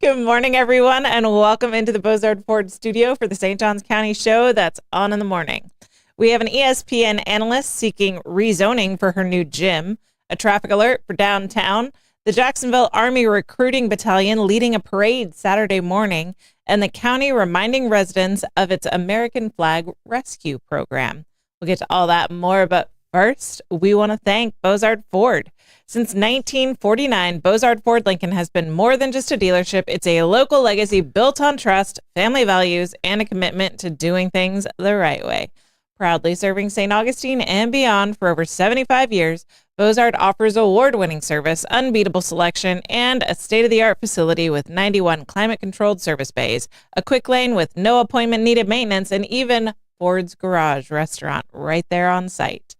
Good morning, everyone, and welcome into the Bozard Ford studio for the St. Johns County show that's on in the morning. We have an ESPN analyst seeking rezoning for her new gym, a traffic alert for downtown, the Jacksonville Army Recruiting Battalion leading a parade Saturday morning, and the county reminding residents of its American Flag Rescue Program. We'll get to all that and more, but first, we want to thank Bozard Ford. Since 1949, Bozard Ford Lincoln has been more than just a dealership. It's a local legacy built on trust, family values, and a commitment to doing things the right way. Proudly serving St. Augustine and beyond for over 75 years, Bozard offers award-winning service, unbeatable selection, and a state-of-the-art facility with 91 climate-controlled service bays, a quick lane with no appointment-needed maintenance, and even Ford's Garage restaurant right there on site.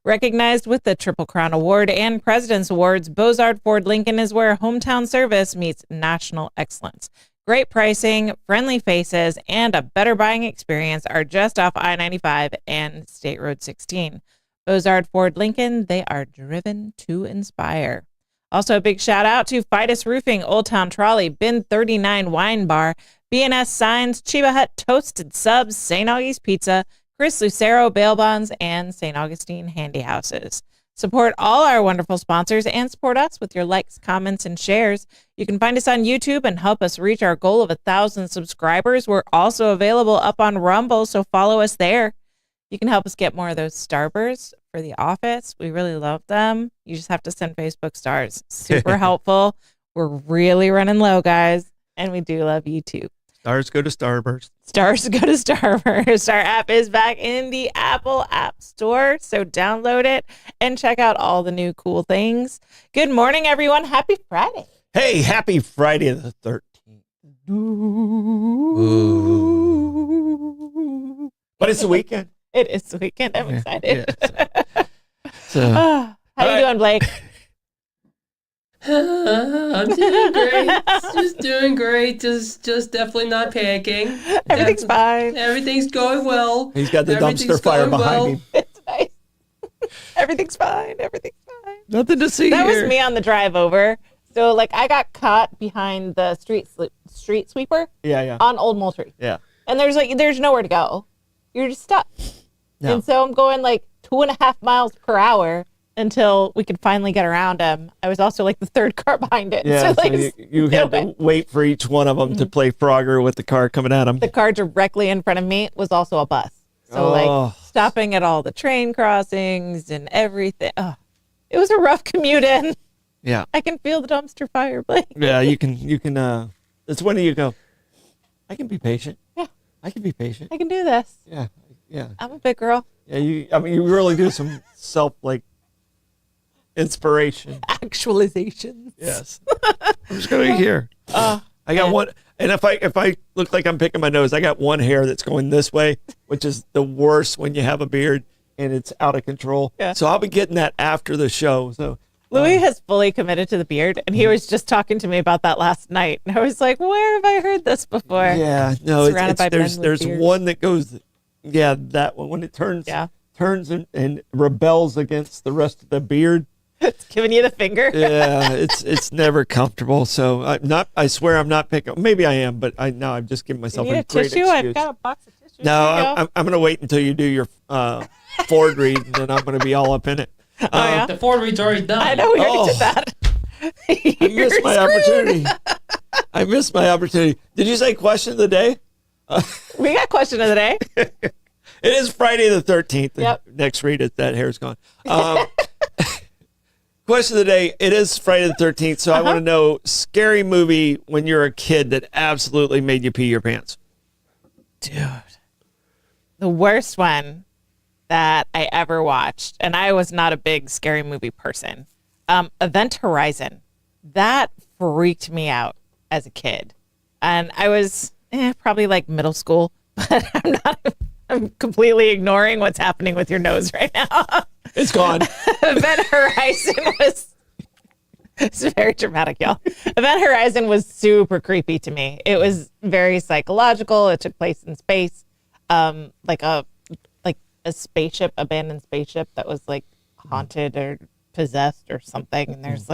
Recognized with the Triple Crown Award and President's Awards, Bozard Ford Lincoln is where hometown service meets national excellence. Great pricing, friendly faces, and a better buying experience are just off I-95 and State Road 16. Bozard Ford Lincoln, they are driven to inspire. Also, a big shout out to Fidus Roofing, Old Town Trolley, Bin 39 Wine Bar, B&S Signs, Chiba Hut Toasted Subs, St. Augie's Pizza, Chris Lucero Bail Bonds, and St. Augustine Handy Houses. Support all our wonderful sponsors and support us with your likes, comments, and shares. You can find us on YouTube and help us reach our goal of 1,000 subscribers. We're also available up on Rumble, so follow us there. You can help us get more of those Starbers for the office. We really love them. You just have to send Facebook stars. Super helpful. We're really running low, guys, and we do love you too. Stars go to Starburst. Stars go to Starburst. Our app is back in the Apple App Store, so download it and check out all the new cool things. Good morning, everyone. Happy Friday. Hey, happy Friday the 13th. Ooh. But it's the weekend. It is the weekend. I'm excited. Yeah, How you doing, Blake? I'm doing great. Just doing great. Just definitely not panicking. Everything's fine. Everything's going well. He's got the dumpster fire behind him. It's nice. Everything's fine. Everything's fine. Nothing to see That here. was me on the drive over. So, I got caught behind the street sweeper Yeah. on Old Moultrie. Yeah. And there's nowhere to go. You're just stuck. No. And so I'm going 2.5 miles per hour until we could finally get around him. I was also the third car behind it. Yeah, so, you had to wait for each one of them to play Frogger with the car coming at them. The car directly in front of me was also a bus. So stopping at all the train crossings and everything. Oh, it was a rough commute in. Yeah. I can feel the dumpster fire, Blake. Yeah, you can, it's when you go, I can be patient. Yeah. I can be patient. I can do this. Yeah. I'm a big girl. Yeah, you really do some self, inspiration. Actualizations. Yes. I'm just going to be here. I got one. And if I look like I'm picking my nose, I got one hair that's going this way, which is the worst when you have a beard and it's out of control. Yeah. So I'll be getting that after the show. So Louis has fully committed to the beard, and he was just talking to me about that last night. And I was like, where have I heard this before? yeah, no, Surrounded by men with there's beards. one that goes, that one when it turns and rebels against the rest of the beard. It's giving you the finger. Yeah, it's never comfortable. So I swear I'm not picking. Maybe I am, but I'm just giving myself You need a a great tissue? excuse. I've got a box of tissues. No, I'm going to wait until you do your Ford read, and then I'm going to be all up in it. Yeah? The Ford read's already done. I know we already did that. I missed my opportunity. I missed my opportunity. Did you say question of the day? We got question of the day. It is Friday the 13th. Yep. Next read it. That hair's gone. Question of the day. It is Friday the 13th, so I want to know scary movie when you're a kid that absolutely made you pee your pants. Dude. The worst one that I ever watched, and I was not a big scary movie person, Event Horizon. That freaked me out as a kid. And I was probably middle school, but I'm completely ignoring what's happening with your nose right now. It's gone. Event Horizon was it's very dramatic, y'all. Event Horizon was super creepy to me. It was very psychological. It took place in space, like a spaceship, abandoned spaceship that was haunted or possessed or something. And there's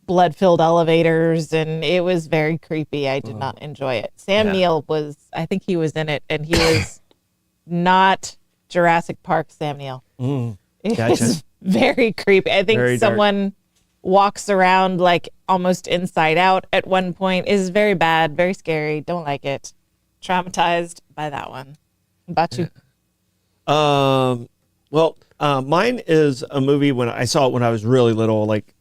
blood-filled elevators, and it was very creepy. I did not enjoy it. Sam Neill I think he was in it, and he was not Jurassic Park Sam Neill. It was very creepy. I think Very someone walks around like almost inside out at one point. Is very bad, very scary. Don't like it. Traumatized by that one. What about you? Mine is a movie when I saw it when I was really little, like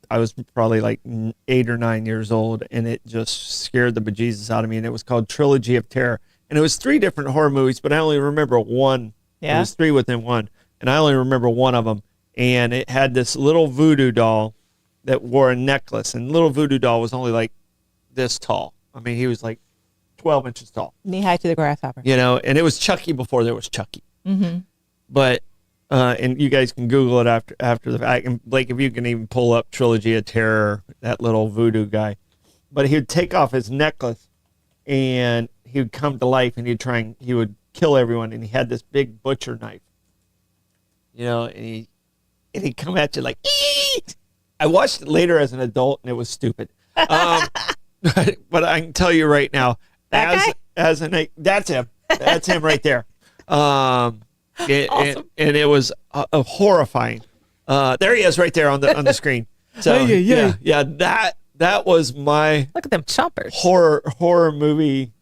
I was probably like 8 or 9 years old, and it just scared the bejesus out of me. And it was called Trilogy of Terror. And it was 3 different horror movies, but I only remember one. Yeah. It was 3 within one. And I only remember one of them. And it had this little voodoo doll that wore a necklace. And little voodoo doll was only like this tall. I mean, he was like 12 inches tall. Knee high to the grasshopper. You know, and it was Chucky before there was Chucky. Mm-hmm. But, and you guys can Google it after the fact. And Blake, if you can even pull up Trilogy of Terror, that little voodoo guy. But he would take off his necklace and he would come to life and he would kill everyone. And he had this big butcher knife, you know, and he'd come at you like, eat. I watched it later as an adult and it was stupid. But I can tell you right now, that's him. That's him right there. Awesome. And it was horrifying. There he is right there on the screen. So yeah, that was my Look at them chompers. horror movie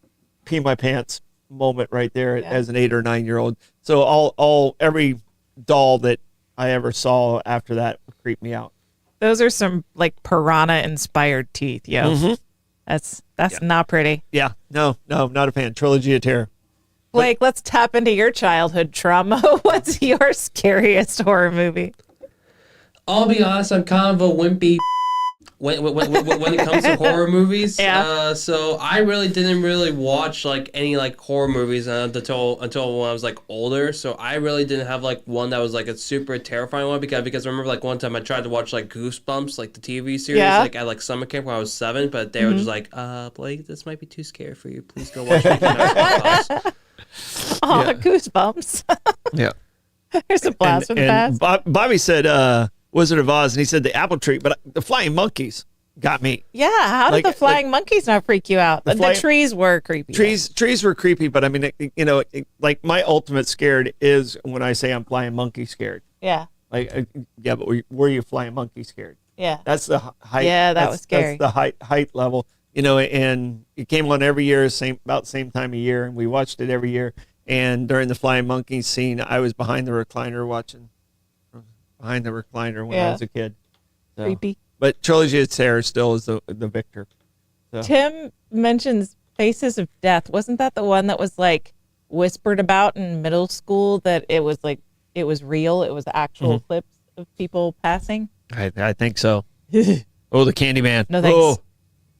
pee my pants moment right there as an 8 or 9 year old. So every doll that I ever saw after that creeped me out. Those are some like piranha inspired teeth, yo. Mm-hmm. That's not pretty. Yeah, no, not a fan. Trilogy of Terror. Blake, let's tap into your childhood trauma. What's your scariest horror movie? I'll be honest, I'm kind of a wimpy when it comes to horror movies. Yeah. So I really didn't watch like any like horror movies until when I was like older. So I really didn't have like one that was like a super terrifying one because I remember like one time I tried to watch like Goosebumps, like the TV series, like at like summer camp when I was 7, but they were just like, Blake, this might be too scary for you. Please go watch Mickey Mouse Clubhouse. Oh, Goosebumps. Yeah. There's a blast from the past. Bobby said Wizard of Oz, and he said the apple tree, but the flying monkeys got me. Yeah, how did the flying monkeys not freak you out? The trees were creepy. Trees were creepy, but I mean, like my ultimate scared is when I say I'm flying monkey scared. Yeah. Like, but were you flying monkey scared? Yeah. That's the height. Yeah, that was scary. That's the height level. You know, and it came on every year, about the same time of year, and we watched it every year. And during the flying monkey scene, I was behind the recliner watching. Behind the recliner when I was a kid. So. Creepy. But Trilogy of Terror still is the victor. So. Tim mentions Faces of Death. Wasn't that the one that was like whispered about in middle school that it was real? It was actual clips of people passing? I think so. Oh, the Candyman. No thanks.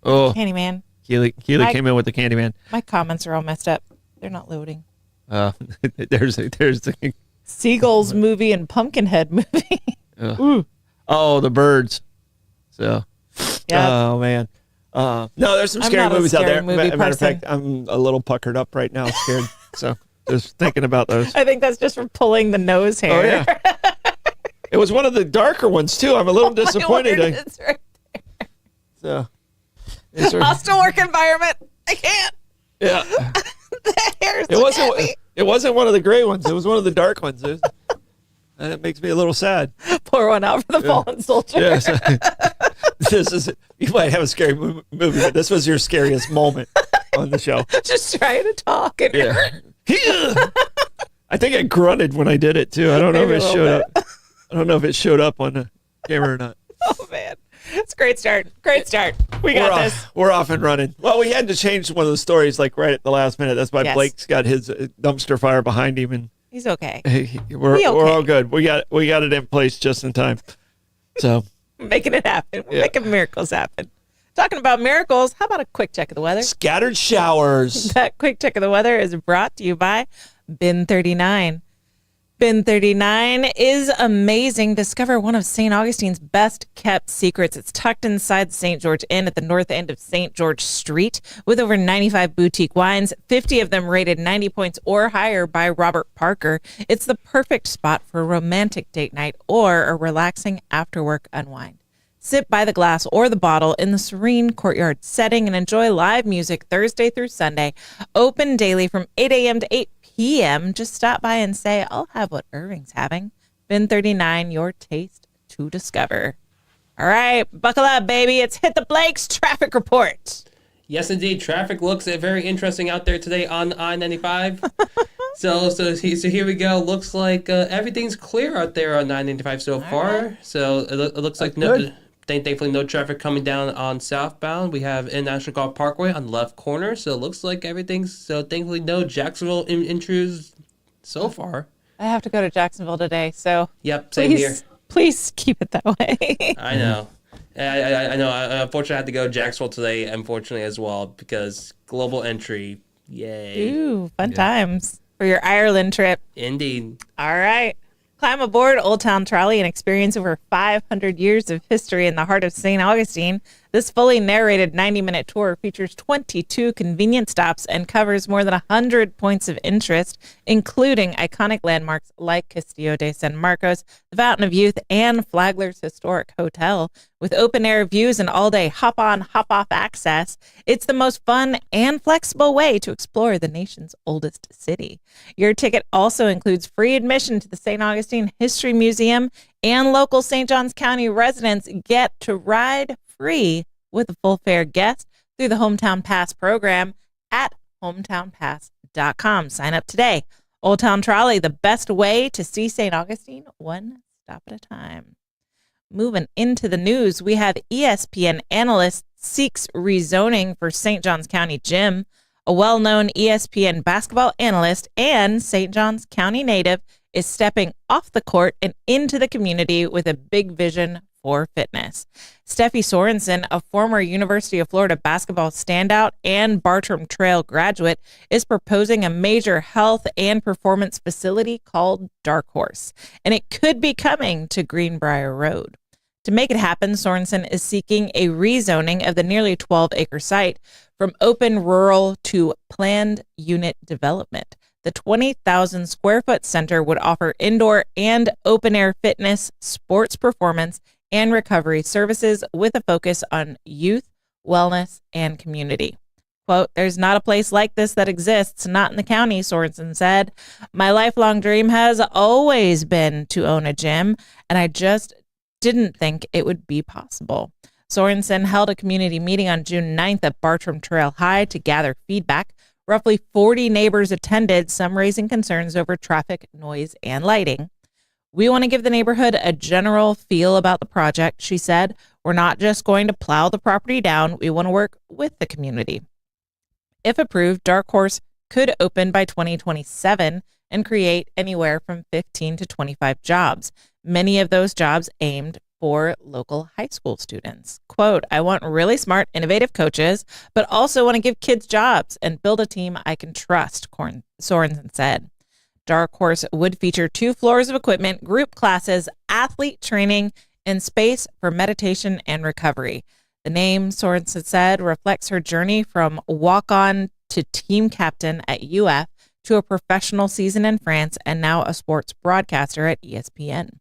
Oh. Candyman. Keely came in with the Candyman. My comments are all messed up. They're not loading. There's the Seagull's movie and Pumpkinhead movie. Oh, the birds. So, oh man. No, there's some scary movies out there. Matter of fact, I'm a little puckered up right now, scared. So just thinking about those. I think that's just from pulling the nose hair. Oh yeah. It was one of the darker ones too. I'm a little disappointed. It's right there. So, hostile work environment. I can't. Yeah. The hair's heavy. It wasn't one of the gray ones. It was one of the dark ones. And it makes me a little sad. Pour one out for the fallen soldier. Yes. You might have a scary movie, but this was your scariest moment on the show. Just trying to talk. And I think I grunted when I did it too. I don't know if it showed up. I don't know if it showed up on the camera or not. Oh man. It's a great start. Great start. We got this. We're off and running. Well, we had to change one of the stories like right at the last minute. That's why Blake's got his dumpster fire behind him, and he's okay. We're all good. We got it in place just in time. So making it happen. We're making miracles happen. Talking about miracles, how about a quick check of the weather? Scattered showers. That quick check of the weather is brought to you by Bin 39. Bin 39 is amazing. Discover one of St. Augustine's best kept secrets. It's tucked inside the St. George Inn at the north end of St. George Street with over 95 boutique wines, 50 of them rated 90 points or higher by Robert Parker. It's the perfect spot for a romantic date night or a relaxing after work unwind. Sit by the glass or the bottle in the serene courtyard setting and enjoy live music Thursday through Sunday. Open daily from 8 a.m. to 8 p.m. Just stop by and say, I'll have what Irving's having. Bin 39, your taste to discover. All right, buckle up, baby. It's Hit the Blakes traffic report. Yes, indeed. Traffic looks very interesting out there today on I-95. So here we go. Looks like everything's clear out there on I-95 so far. Right. So it looks like thankfully no traffic coming down on southbound. We have International Golf Parkway on the left corner. So it looks like thankfully no Jacksonville intrudes so far. I have to go to Jacksonville today, so Yep, same here. Please keep it that way. I know. I know. I unfortunately had to go to Jacksonville today, unfortunately, as well, because global entry. Yay. Ooh, fun times for your Ireland trip. Indeed. All right. Climb aboard Old Town Trolley and experience over 500 years of history in the heart of St. Augustine. This fully narrated 90-minute tour features 22 convenient stops and covers more than 100 points of interest, including iconic landmarks like Castillo de San Marcos, the Fountain of Youth, and Flagler's Historic Hotel. With open-air views and all-day hop-on, hop-off access, it's the most fun and flexible way to explore the nation's oldest city. Your ticket also includes free admission to the St. Augustine History Museum, and local St. Johns County residents get to ride free with a full fare guest through the Hometown Pass program at hometownpass.com. Sign up today. Old Town Trolley, the best way to see St. Augustine, one stop at a time. Moving into the news, we have ESPN analyst seeks rezoning for St. Johns County gym. A well-known ESPN basketball analyst and St. Johns County native is stepping off the court and into the community with a big vision for fitness. Steffi Sorensen, a former University of Florida basketball standout and Bartram Trail graduate, is proposing a major health and performance facility called Dark Horse, and it could be coming to Greenbrier Road. To make it happen, Sorensen is seeking a rezoning of the nearly 12-acre site from open rural to planned unit development. The 20,000 square foot center would offer indoor and open air fitness, sports performance, and recovery services with a focus on youth, wellness, and community. Quote, there's not a place like this that exists, not in the county, Sorensen said. My lifelong dream has always been to own a gym, and I just didn't think it would be possible. Sorensen held a community meeting on June 9th at Bartram Trail High to gather feedback. Roughly 40 neighbors attended, some raising concerns over traffic, noise, and lighting. We want to give the neighborhood a general feel about the project, she said. We're not just going to plow the property down. We want to work with the community. If approved, Dark Horse could open by 2027 and create anywhere from 15 to 25 jobs, many of those jobs aimed for local high school students. Quote, I want really smart, innovative coaches, but also want to give kids jobs and build a team I can trust, Sorensen said. Dark Horse would feature 2 floors of equipment, group classes, athlete training, and space for meditation and recovery. The name, Sorensen said, reflects her journey from walk-on to team captain at UF to a professional season in France and now a sports broadcaster at ESPN.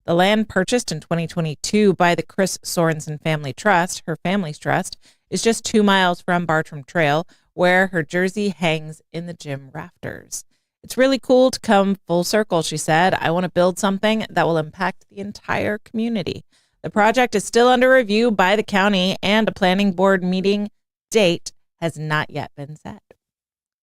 The land purchased in 2022 by the Chris Sorensen Family Trust, her family's trust, is just 2 miles from Bartram Trail, where her jersey hangs in the gym rafters. It's really cool to come full circle, she said. I want to build something that will impact the entire community. The project is still under review by the county, and a planning board meeting date has not yet been set.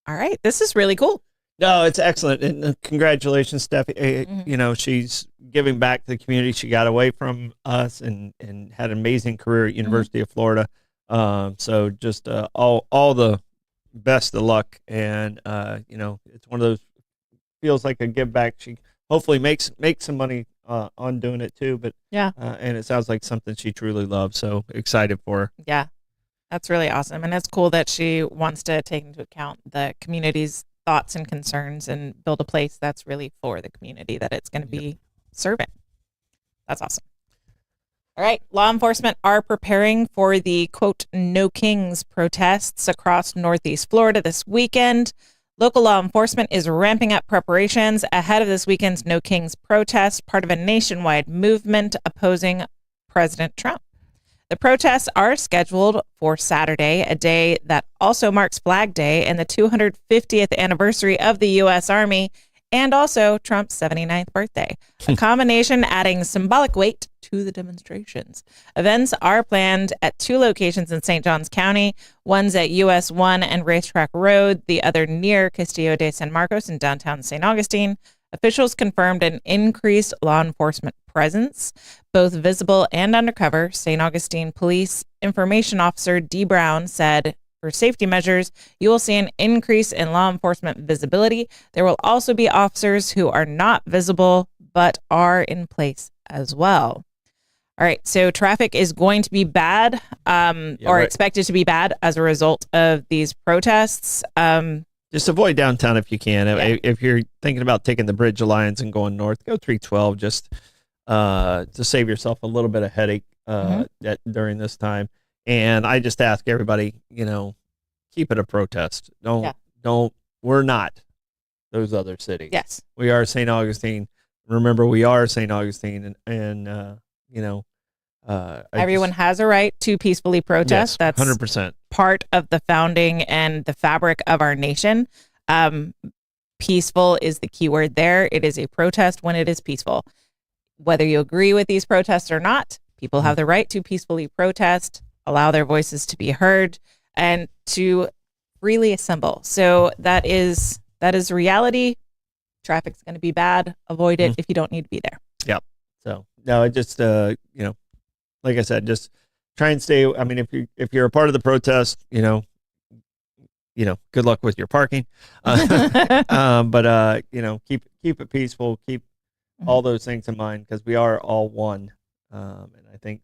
All right, this is really cool. No, it's excellent. And congratulations, Steffi. Mm-hmm. You know, she's giving back to the community. She got away from us and had an amazing career at University of Florida. So just all the best of luck. And, you know, it's one of those, feels like a give back. She hopefully makes some money on doing it too. But yeah, and it sounds like something she truly loves. So excited for her. Yeah, that's really awesome. And it's cool that she wants to take into account the community's thoughts and concerns and build a place that's really for the community that it's going to be serving. That's awesome. All right. Law enforcement are preparing for the, quote, No Kings protests across Northeast Florida this weekend. Local law enforcement is ramping up preparations ahead of this weekend's No Kings protest, part of a nationwide movement opposing President Trump. The protests are scheduled for Saturday, a day that also marks Flag Day and the 250th anniversary of the U.S. Army, and also Trump's 79th birthday, a combination adding symbolic weight to the demonstrations. Events are planned at 2 locations in St. Johns County. One's at US 1 and Racetrack Road, the other near Castillo de San Marcos in downtown St. Augustine. Officials confirmed an increased law enforcement presence, both visible and undercover. St. Augustine Police Information Officer D. Brown said, for safety measures, you will see an increase in law enforcement visibility. There will also be officers who are not visible but are in place as well. All right, so traffic is going to be bad expected to be bad as a result of these protests. Just avoid downtown if you can. Yeah. If you're thinking about taking the Bridge Alliance and going north, go 312 just to save yourself a little bit of headache during this time. And I just ask everybody, keep it a protest. We're not those other cities. Yes. We are St. Augustine. Remember, we are St. Augustine, and everyone has a right to peacefully protest. Yes, that's 100% part of the founding and the fabric of our nation. Peaceful is the key word there. It is a protest when it is peaceful. Whether you agree with these protests or not, people have the right to peacefully protest, allow their voices to be heard, and to freely assemble. So that is reality. Traffic's going to be bad. Avoid it if you don't need to be there. Yep. So no, it just like I said, just try and stay. I mean, if you're a part of the protest, good luck with your parking. But keep it peaceful. Keep all those things in mind, because we are all one. And I think,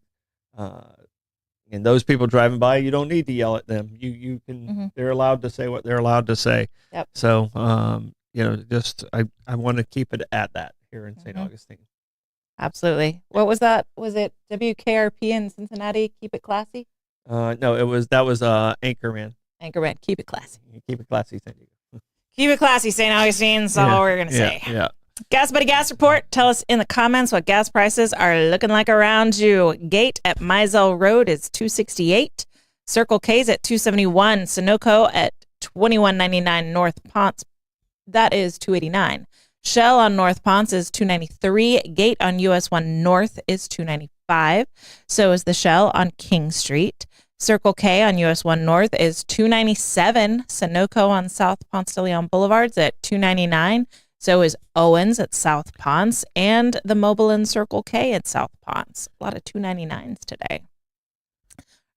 and those people driving by, you don't need to yell at them. You can. They're allowed to say what they're allowed to say. Yep. So just I want to keep it at that here in St. Augustine. Absolutely. What was that? Was it WKRP in Cincinnati? Keep it classy? No, that was Anchorman. Anchorman, keep it classy. Keep it classy, San Diego. Keep it classy, St. Augustine. That's all we're going to say. Yeah. Gas Buddy Gas Report. Tell us in the comments what gas prices are looking like around you. Gate at Mizell Road is $2.68. Circle K's at $2.71. Sunoco at $21.99. North Ponce, that is $2.89. Shell on North Ponce is $2.93. Gate on US 1 North is $2.95. So is the Shell on King Street. Circle K on US 1 North is $2.97. Sunoco on South Ponce de Leon Boulevards at $2.99. So is Owens at South Ponce, and the Mobile and Circle K at South Ponce. A lot of $2.99s today.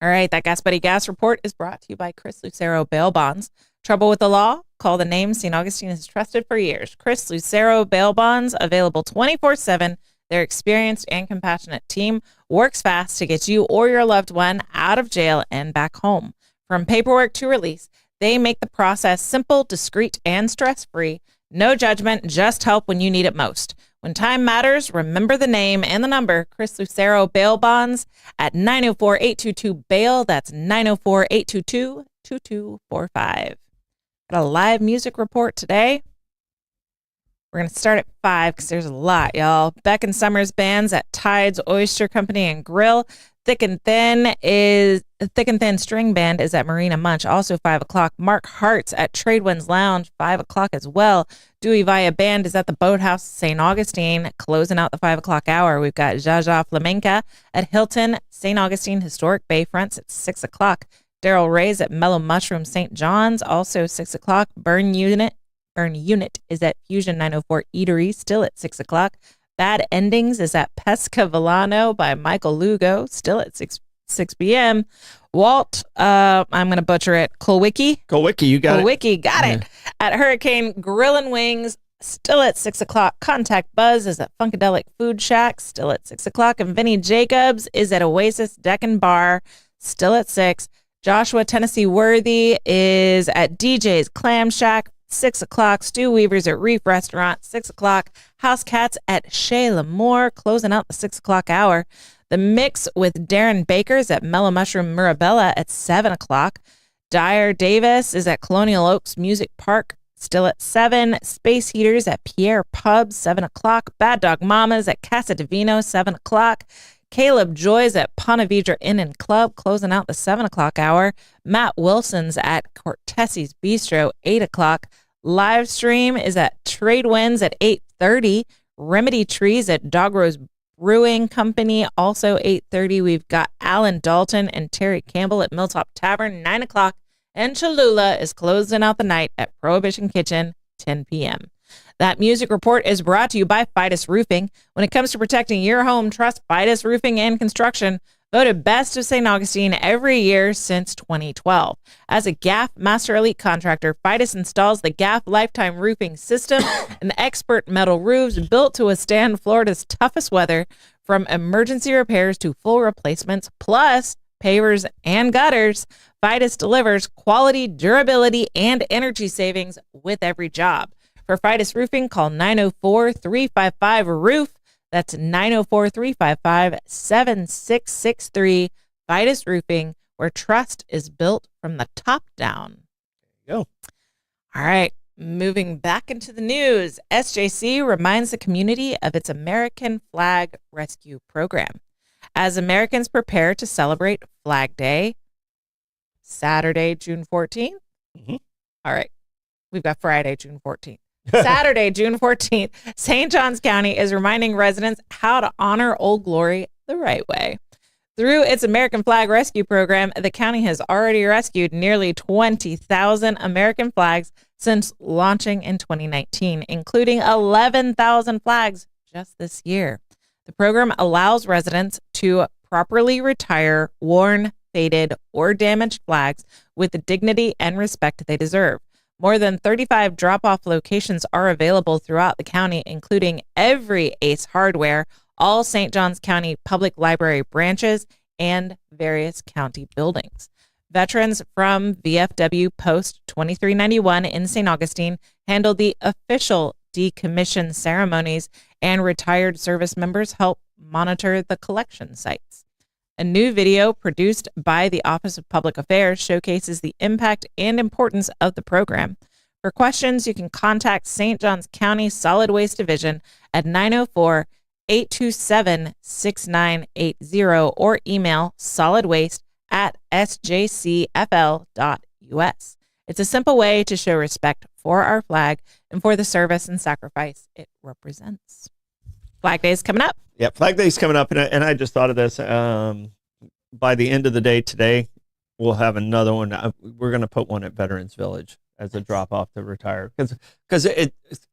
All right, that Gas Buddy Gas Report is brought to you by Chris Lucero Bail Bonds. Trouble with the law? Call the name St. Augustine has trusted for years. Chris Lucero Bail Bonds, available 24/7. Their experienced and compassionate team works fast to get you or your loved one out of jail and back home. From paperwork to release, they make the process simple, discreet, and stress-free. No judgment, just help when you need it most. When time matters, remember the name and the number. Chris Lucero Bail Bonds at 904-822-BAIL. That's 904-822-2245. Got a live music report today. We're going to start at 5 because there's a lot, y'all. Beck and Summers bands at Tide's Oyster Company and Grill. Thick and Thin String Band is at Marina Munch, also 5 o'clock. Mark Hart's at Tradewinds Lounge, 5 o'clock as well. Dewey Via Band is at the Boathouse St. Augustine, closing out the 5 o'clock hour. We've got Jaja Flamenca at Hilton St. Augustine Historic Bayfronts at 6 o'clock. Daryl Ray's at Mellow Mushroom St. John's, also 6 o'clock. Burn Unit is at Fusion 904 Eatery, still at 6 o'clock. Bad Endings is at Pesca Villano by Michael Lugo, still at 6 p.m. Walt, I'm going to butcher it, Kulwicki, you got it. Kulwicki, got it. At Hurricane Grill and Wings, still at 6 o'clock. Contact Buzz is at Funkadelic Food Shack, still at 6 o'clock. And Vinny Jacobs is at Oasis Deck and Bar, still at 6. Joshua Tennessee Worthy is at DJ's Clam Shack, 6 o'clock. Stu Weaver's at Reef Restaurant, 6 o'clock. House Cats at Chez L'Amour, closing out the 6 o'clock hour. The Mix with Darren Baker's at Mellow Mushroom Mirabella at 7 o'clock. Dyer Davis is at Colonial Oaks Music Park, still at 7. Space Heaters at Pierre Pub, 7 o'clock. Bad Dog Mamas at Casa Divino, 7 o'clock. Caleb Joy's at Ponte Vedra Inn and Club, closing out the 7 o'clock hour. Matt Wilson's at Cortesi's Bistro, 8 o'clock. Live stream is at Trade Winds at 8:30. Remedy Trees at Dog Rose Brewing Company, also 8:30. We've got Alan Dalton and Terry Campbell at Milltop Tavern, 9 o'clock. And Cholula is closing out the night at Prohibition Kitchen, 10 p.m. That music report is brought to you by Fidus Roofing. When it comes to protecting your home, trust Fidus Roofing and Construction. Voted best of St. Augustine every year since 2012. As a GAF Master Elite contractor, Fidus installs the GAF Lifetime Roofing System, an expert metal roofs built to withstand Florida's toughest weather, from emergency repairs to full replacements, plus pavers and gutters. Fidus delivers quality, durability, and energy savings with every job. For Fidus Roofing, call 904-355-ROOF. That's 904-355-7663. Fidus Roofing, where trust is built from the top down. There you go. All right, moving back into the news. SJC reminds the community of its American Flag Rescue Program. As Americans prepare to celebrate Flag Day, Saturday, June 14th. Mm-hmm. All right, we've got Friday, June 14th. Saturday, June 14th, St. Johns County is reminding residents how to honor Old Glory the right way. Through its American Flag Rescue Program, the county has already rescued nearly 20,000 American flags since launching in 2019, including 11,000 flags just this year. The program allows residents to properly retire worn, faded, or damaged flags with the dignity and respect they deserve. More than 35 drop-off locations are available throughout the county, including every Ace Hardware, all St. Johns County Public Library branches, and various county buildings. Veterans from VFW Post 2391 in St. Augustine handle the official decommission ceremonies, and retired service members help monitor the collection sites. A new video produced by the Office of Public Affairs showcases the impact and importance of the program. For questions, you can contact St. Johns County Solid Waste Division at 904-827-6980 or email solidwaste@sjcfl.us. It's a simple way to show respect for our flag and for the service and sacrifice it represents. Flag Day is coming up. Yeah, Flag Day is coming up, and I just thought of this. By the end of the day today, we'll have another one. We're going to put one at Veterans Village as a drop off to retire, because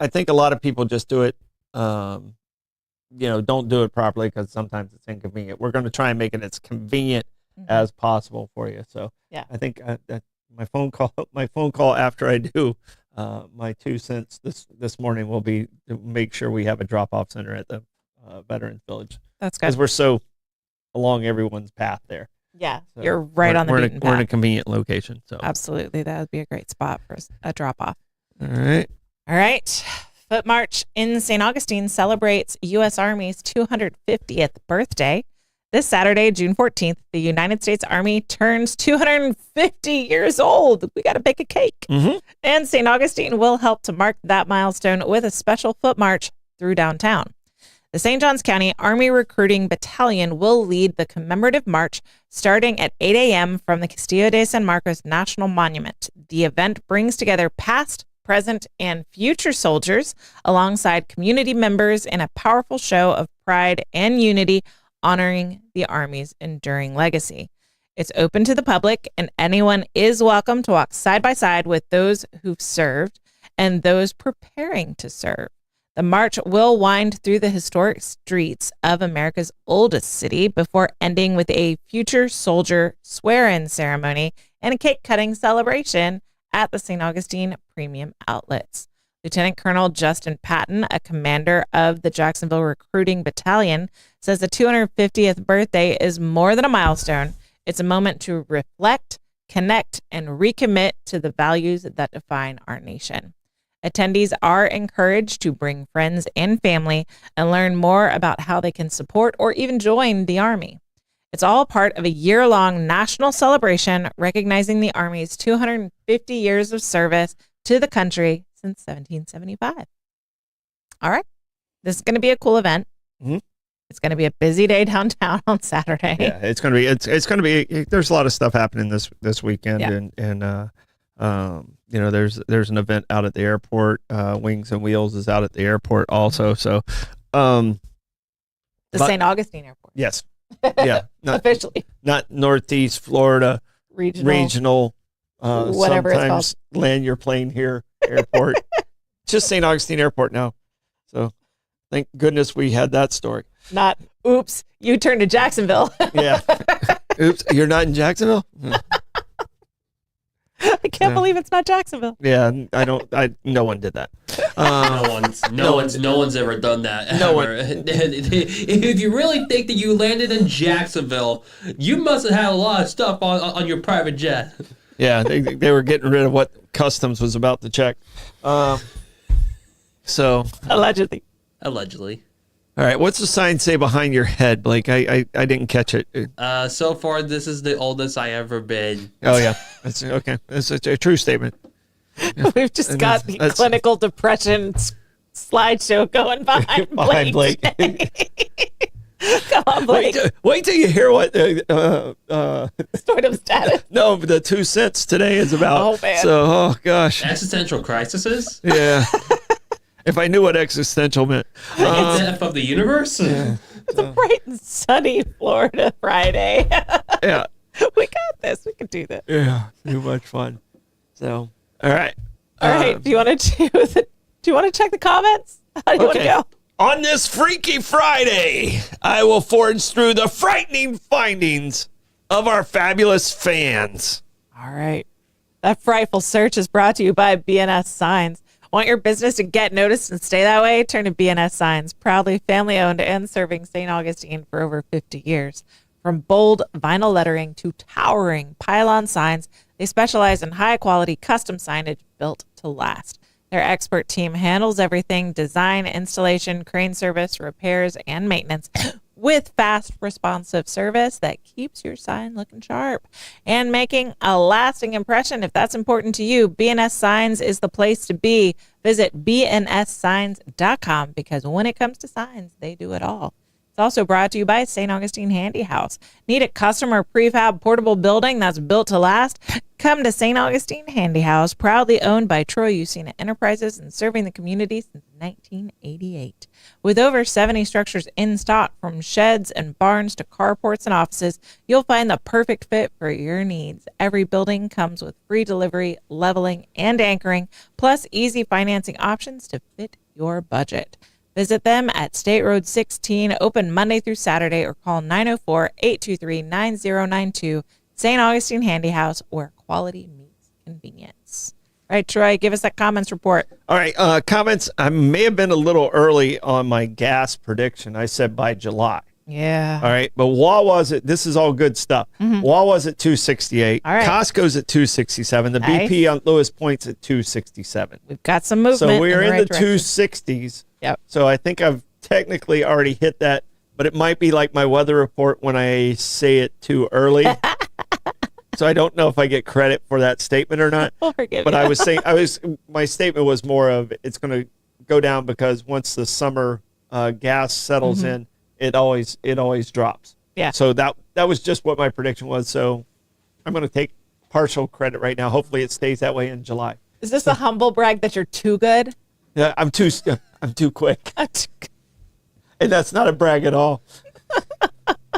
I think a lot of people just do it, don't do it properly because sometimes it's inconvenient. We're going to try and make it as convenient as possible for you. So yeah, I think that my phone call after I do my 2 cents this morning will be to make sure we have a drop off center at the Veterans Village. That's good. Because we're so along everyone's path there. Yeah, So you're right on the beaten path. We're in a convenient location. So absolutely, that would be a great spot for a drop off. All right. Foot March in St. Augustine celebrates U.S. Army's 250th birthday. This Saturday, June 14th, the United States Army turns 250 years old. We got to bake a cake. Mm-hmm. And St. Augustine will help to mark that milestone with a special foot march through downtown. The St. Johns County Army Recruiting Battalion will lead the commemorative march starting at 8 a.m. from the Castillo de San Marcos National Monument. The event brings together past, present, and future soldiers alongside community members in a powerful show of pride and unity, honoring the Army's enduring legacy. It's open to the public, and anyone is welcome to walk side by side with those who've served and those preparing to serve. The march will wind through the historic streets of America's oldest city before ending with a future soldier swear-in ceremony and a cake-cutting celebration at the St. Augustine Premium Outlets. Lieutenant Colonel Justin Patton, a commander of the Jacksonville Recruiting Battalion, says the 250th birthday is more than a milestone. It's a moment to reflect, connect, and recommit to the values that define our nation. Attendees are encouraged to bring friends and family and learn more about how they can support or even join the Army. It's all part of a year-long national celebration recognizing the Army's 250 years of service to the country since 1775. All right. This is going to be a cool event. Mm-hmm. It's going to be a busy day downtown on Saturday. Yeah, it's gonna be. There's a lot of stuff happening this weekend, and there's an event out at the airport. Wings and Wheels is out at the airport also. So, The St. Augustine Airport. Yes, yeah, Officially. Not Northeast Florida regional. Whatever it's sometimes land your plane here airport. Just St. Augustine Airport now. So, thank goodness we had that story. Not, oops, you turned to Jacksonville. Yeah. Oops, you're not in Jacksonville? I can't believe it's not Jacksonville. Yeah, no one did that. No one's ever done that. No one. If you really think that you landed in Jacksonville, you must have had a lot of stuff on your private jet. Yeah, they were getting rid of what customs was about to check. So Allegedly. All right, what's the sign say behind your head, Blake? I didn't catch it. So far, this is the oldest I ever been. Oh yeah, that's okay. That's a true statement. We've just got the clinical depression slideshow going behind Blake. Come on, Blake. Wait till you hear what Stordom status. No, the 2 cents today is about. Oh man. So, oh gosh. Existential crises? Yeah. If I knew what existential meant. The death of the universe? Yeah. It's a bright and sunny Florida Friday. Yeah. We got this. We can do this. Yeah. Too much fun. So, all right. All right. Do you want to check the comments? How do you want to go? On this Freaky Friday, I will forge through the frightening findings of our fabulous fans. All right. That frightful search is brought to you by BNS Signs. Want your business to get noticed and stay that way? Turn to BNS Signs, proudly family-owned and serving St. Augustine for over 50 years. From bold vinyl lettering to towering pylon signs, they specialize in high-quality custom signage built to last. Their expert team handles everything: design, installation, crane service, repairs, and maintenance with fast, responsive service that keeps your sign looking sharp and making a lasting impression. If that's important to you, BNS Signs is the place to be. Visit bnssigns.com because when it comes to signs, they do it all. It's also brought to you by St. Augustine Handy House. Need a custom or prefab portable building that's built to last? Come to St. Augustine Handy House, proudly owned by Troy Usina Enterprises and serving the community since 1988. With over 70 structures in stock, from sheds and barns to carports and offices, you'll find the perfect fit for your needs. Every building comes with free delivery, leveling, and anchoring, plus easy financing options to fit your budget. Visit them at State Road 16, open Monday through Saturday, or call 904-823-9092. St. Augustine Handy House, where quality meets convenience. All right, Troy, give us that comments report. All right, comments. I may have been a little early on my gas prediction. I said by July. Yeah. All right, but Wawa's at, this is all good stuff. Wawa's at 268. All right. Costco's at 267. The Nice. BP on Lewis Point's at 267. We've got some movement. So we're in right the direction. 260s. Yep. So I think I've technically already hit that, but it might be like my weather report when I say it too early. So I don't know if I get credit for that statement or not. We'll forgive But you. my statement was more of it's going to go down because once the summer gas settles in, it always drops. Yeah. So that was just what my prediction was. So I'm going to take partial credit right now. Hopefully it stays that way in July. Is this a humble brag that you're too good? Yeah, I'm too quick. And that's not a brag at all.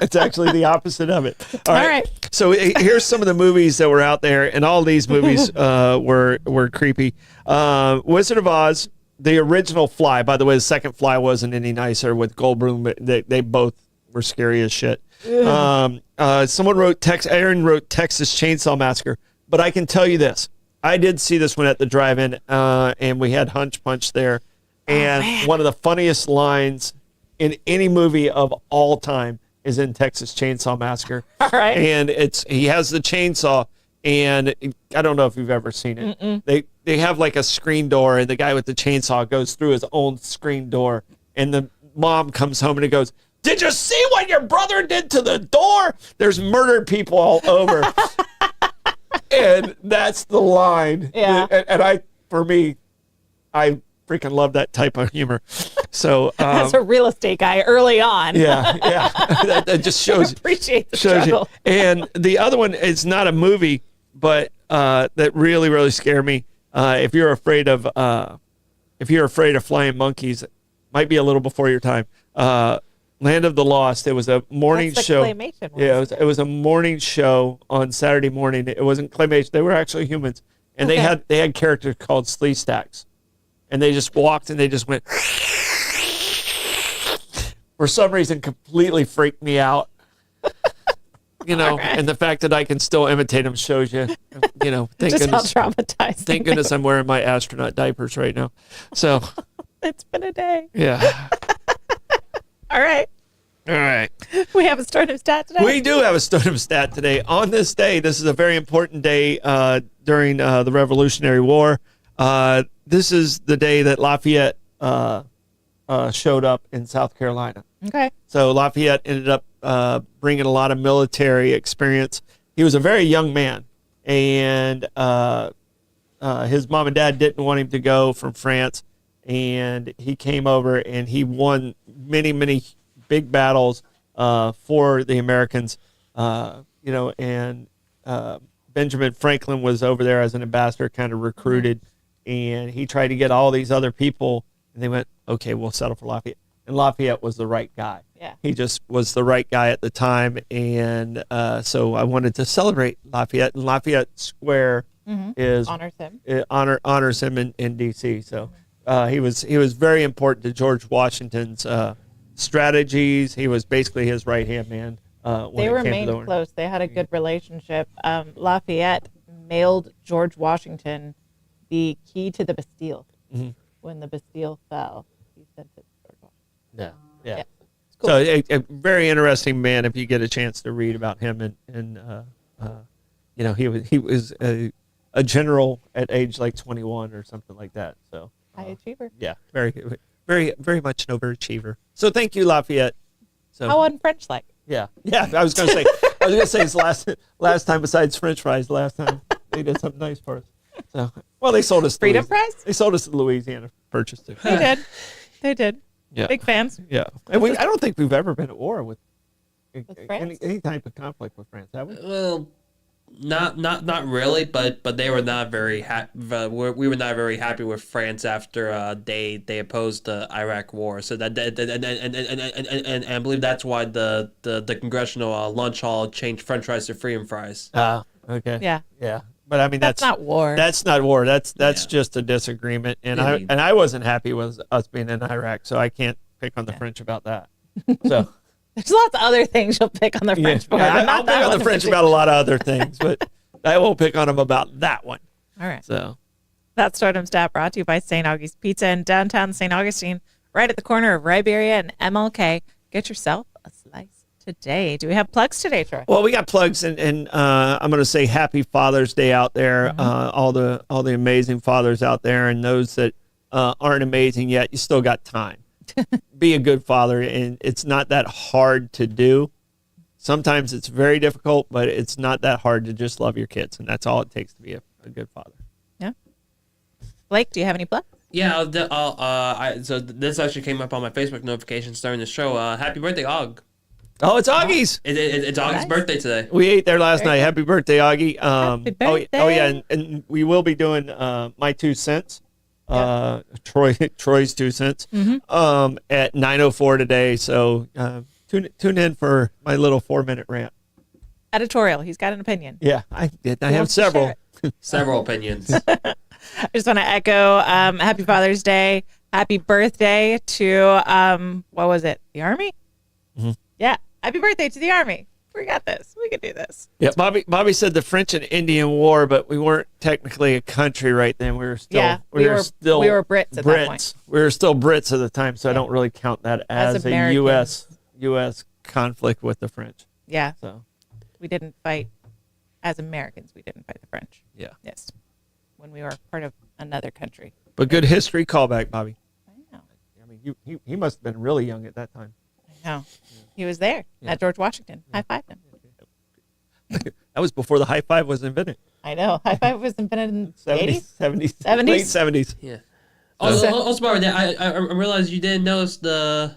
It's actually the opposite of it. All right. So here's some of the movies that were out there, and all these movies were creepy. Wizard of Oz, the original Fly. By the way, the second Fly wasn't any nicer with Goldblum. They both were scary as shit. Someone Aaron wrote Texas Chainsaw Massacre, but I can tell you this. I did see this one at the drive-in, and we had Hunch Punch there. And one of the funniest lines in any movie of all time is in Texas Chainsaw Massacre. All right. And he has the chainsaw, and I don't know if you've ever seen it. They have like a screen door, and the guy with the chainsaw goes through his own screen door, and the mom comes home and he goes, "Did you see what your brother did to the door? There's murdered people all over." And that's the line. Yeah. And I freaking love that type of humor. So As a real estate guy early on. yeah. that just shows Appreciate the shows you. struggle. And the other one is not a movie, but that really, really scared me. If you're afraid of flying monkeys, it might be a little before your time. Land of the Lost. It was a morning That's the show. claymation one, Yeah, isn't it was a morning show on Saturday morning. It wasn't claymation. They were actually humans, and they had characters called Slee Stacks, and they just walked and they just went. For some reason, completely freaked me out. And the fact that I can still imitate them shows you, thank Just goodness. how traumatized. Thank goodness I'm wearing my astronaut diapers right now. So, It's been a day. yeah. All right. All right. We have a sternum stat today. We do have a sternum stat today. On this day, this is a very important day during the Revolutionary War. This is the day that Lafayette showed up in South Carolina. Okay. So Lafayette ended up bringing a lot of military experience. He was a very young man, and his mom and dad didn't want him to go from France, and he came over and he won many, many big battles for the Americans. And Benjamin Franklin was over there as an ambassador, kind of recruited, and he tried to get all these other people, and they went, okay, we'll settle for Lafayette. And Lafayette was the right guy. Yeah. He just was the right guy at the time. And so I wanted to celebrate Lafayette. And Lafayette Square is honors him. Honors him in D.C. So he was very important to George Washington's strategies. He was basically his right-hand man. They remained close. They had a good relationship. Lafayette mailed George Washington the key to the Bastille when the Bastille fell. He sent it to George Washington. Yeah. Cool. So a very interesting man if you get a chance to read about him. And he was a general at age like 21 or something like that. So High achiever. yeah, very, very, very much an overachiever. So thank you, Lafayette. So How on French like? yeah. I was gonna say it's last time besides French fries. Last time they did something nice for us. So they sold us Freedom fries? They sold us to Louisiana Purchase too. They did. Yeah. Big fans. Yeah, and I don't think we've ever been at war with France? any type of conflict with France, have we? Well, not really, but they were not very happy. We were not very happy with France after they opposed the Iraq War. So and I believe that's why the congressional lunch hall changed French fries to freedom fries. Okay. Yeah. But I mean that's not war. That's not war. That's just a disagreement, and I wasn't happy with us being in Iraq, so I can't pick on the French about that. So There's lots of other things you'll pick on the French for. I'll pick on the French about a lot of other things, but I won't pick on them about that one. All right. So That stardom stat brought to you by St. Augie's Pizza in downtown St. Augustine, right at the corner of Riberia and MLK. Get yourself a slice today. Do we have plugs today, Troy? well, we got plugs, and I'm going to say Happy Father's Day out there. All the amazing fathers out there, and those that aren't amazing yet, you still got time. Be a good father, and it's not that hard to do. Sometimes it's very difficult, but it's not that hard to just love your kids, and that's all it takes to be a good father. Yeah. Blake, do you have any plugs? Yeah, so this actually came up on my Facebook notifications during the show. Happy birthday, Og. Oh, it's Augie's. It's Augie's Nice. birthday today. We ate there last night. Happy birthday, Augie. Happy birthday. Oh yeah, and we will be doing my 2 cents. Troy's 2 cents at 9:04 today. So tune in for my little 4-minute rant. Editorial. He's got an opinion. Yeah, I did. I Who have wants to share several. it? Several opinions. I just want to echo Happy Father's Day. Happy birthday to, what was it? The Army? Yeah. Happy birthday to the Army. We got this. We can do this. Yeah, Bobby said the French and Indian War, but we weren't technically a country right then. We were still we were Brits at that point. We were still Brits at the time, so I don't really count that as a Americans. U.S. conflict with the French. Yeah. So We didn't fight as Americans. We didn't fight the French. yeah, Yes. When we were part of another country. but good history callback, Bobby. I know. I mean, he must have been really young at that time. I know. He was there at George Washington. High-fived him. That was before the high five was invented. I know. High-five was invented in the 70s, 80s? 70s, 70s? late 70s. Yeah. Also, Barbara, I realized you didn't notice the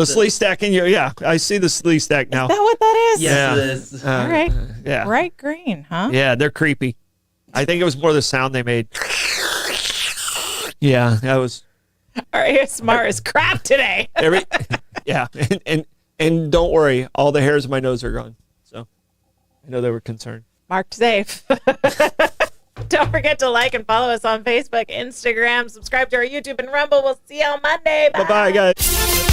slee stack in you. Yeah, I see the slee stack now. Is that what that is? Yes, it is. All right. Yeah. Bright green, huh? Yeah, they're creepy. I think it was more the sound they made. Yeah, that was. Our ASMR is crap today. Yeah, and don't worry, all the hairs in my nose are gone. So I know they were concerned. Marked safe. Don't forget to like and follow us on Facebook, Instagram, subscribe to our YouTube and Rumble. We'll see you on Monday. Bye. Bye-bye, guys.